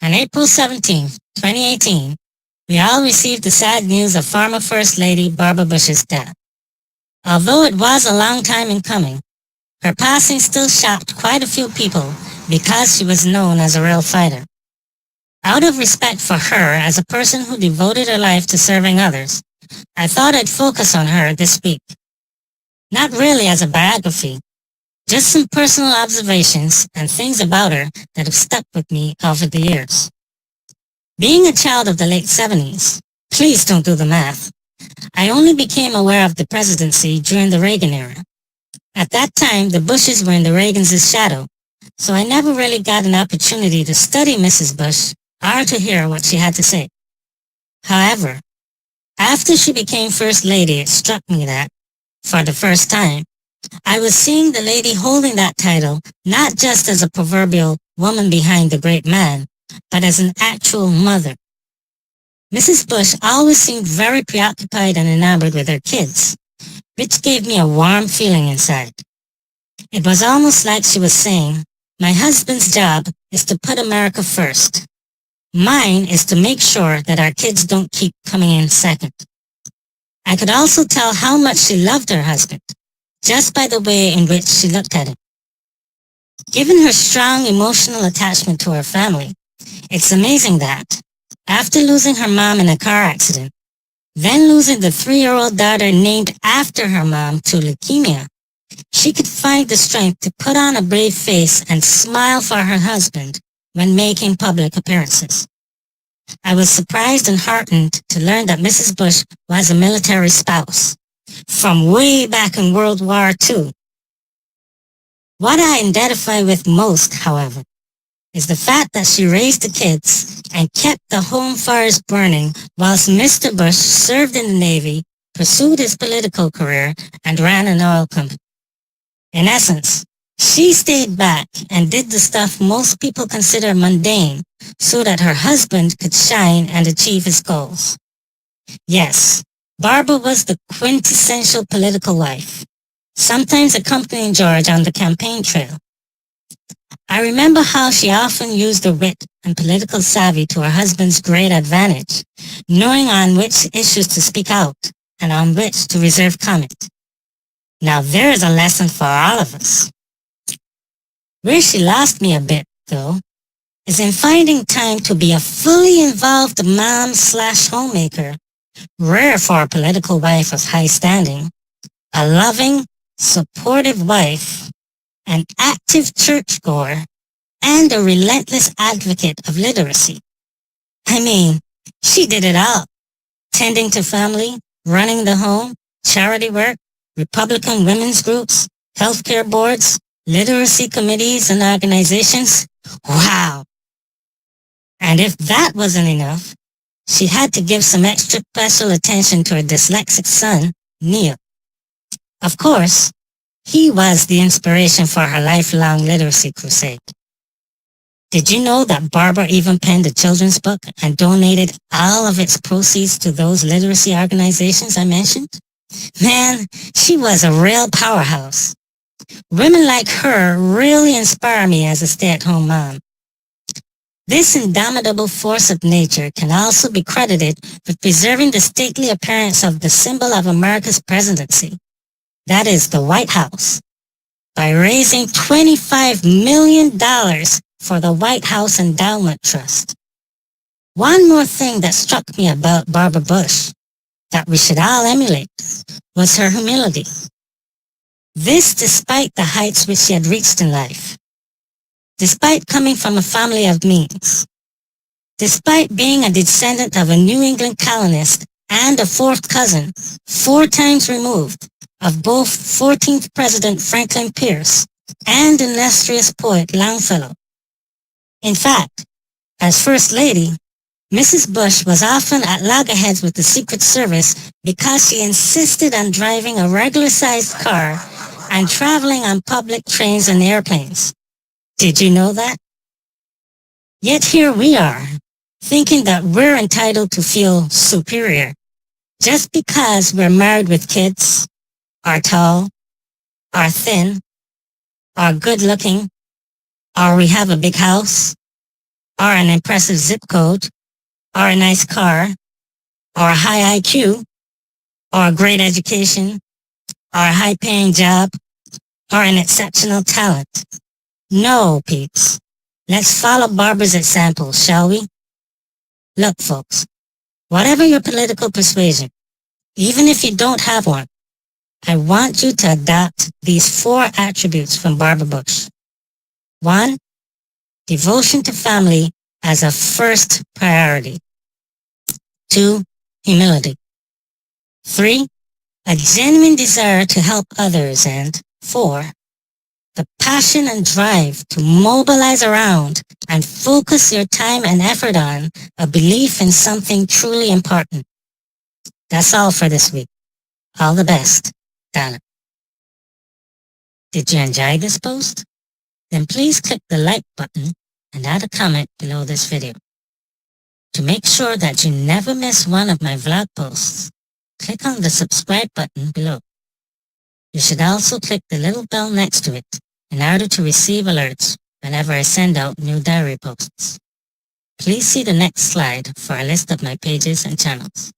On April 17, 2018, we all received the sad news of former First Lady Barbara Bush's death. Although it was a long time in coming, her passing still shocked quite a few people because she was known as a real fighter. Out of respect for her as a person who devoted her life to serving others, I thought I'd focus on her this week. Not really as a biography, just some personal observations and things about her that have stuck with me over the years. Being a child of the late 70s, please don't do the math, I only became aware of the presidency during the Reagan era. At that time, the Bushes were in the Reagans' shadow, so I never really got an opportunity to study Mrs. Bush or to hear what she had to say. However, after she became First Lady, it struck me that, for the first time, I was seeing the lady holding that title not just as a proverbial woman behind the great man, but as an actual mother. Mrs. Bush always seemed very preoccupied and enamored with her kids, which gave me a warm feeling inside. It was almost like she was saying, my husband's job is to put America first. Mine is to make sure that our kids don't keep coming in second. I could also tell how much she loved her husband, just by the way in which she looked at him. Given her strong emotional attachment to her family, it's amazing that, after losing her mom in a car accident, then losing the 3-year-old daughter named after her mom to leukemia, she could find the strength to put on a brave face and smile for her husband when making public appearances. I was surprised and heartened to learn that Mrs. Bush was a military spouse from way back in World War II. What I identify with most, however, is the fact that she raised the kids and kept the home fires burning whilst Mr. Bush served in the Navy, pursued his political career, and ran an oil company. In essence, she stayed back and did the stuff most people consider mundane so that her husband could shine and achieve his goals. Yes, Barbara was the quintessential political wife, sometimes accompanying George on the campaign trail. I remember how she often used her wit and political savvy to her husband's great advantage, knowing on which issues to speak out and on which to reserve comment. Now there's a lesson for all of us. Where she lost me a bit, though, is in finding time to be a fully involved mom/homemaker, rare for a political wife of high standing, a loving, supportive wife, an active churchgoer, and a relentless advocate of literacy. I mean, she did it all. Tending to family, running the home, charity work, Republican women's groups, healthcare boards, literacy committees and organizations. Wow! And if that wasn't enough, she had to give some extra special attention to her dyslexic son, Neil. Of course, he was the inspiration for her lifelong literacy crusade. Did you know that Barbara even penned a children's book and donated all of its proceeds to those literacy organizations I mentioned? Man, she was a real powerhouse. Women like her really inspire me as a stay-at-home mom. This indomitable force of nature can also be credited with preserving the stately appearance of the symbol of America's presidency, that is the White House, by raising $25 million for the White House Endowment Trust. One more thing that struck me about Barbara Bush that we should all emulate was her humility. This despite the heights which she had reached in life, despite coming from a family of means, despite being a descendant of a New England colonist and a fourth cousin, 4 times removed, of both 14th President Franklin Pierce and illustrious poet Longfellow. In fact, as First Lady, Mrs. Bush was often at loggerheads with the Secret Service because she insisted on driving a regular-sized car and traveling on public trains and airplanes. Did you know that? Yet here we are, thinking that we're entitled to feel superior just because we're married with kids, are tall, are thin, are good-looking, or we have a big house, or an impressive zip code, or a nice car, or a high IQ, or a great education, or a high-paying job, or an exceptional talent. No, peeps. Let's follow Barbara's example, shall we? Look, folks, whatever your political persuasion, even if you don't have one, I want you to adopt these 4 attributes from Barbara Bush. 1. Devotion to family as a first priority. 2. Humility. 3. A genuine desire to help others. And 4. The passion and drive to mobilize around and focus your time and effort on a belief in something truly important. That's all for this week. All the best, Donna. Did you enjoy this post? Then please click the like button and add a comment below this video. To make sure that you never miss one of my vlog posts, click on the subscribe button below. You should also click the little bell next to it in order to receive alerts whenever I send out new diary posts. Please see the next slide for a list of my pages and channels.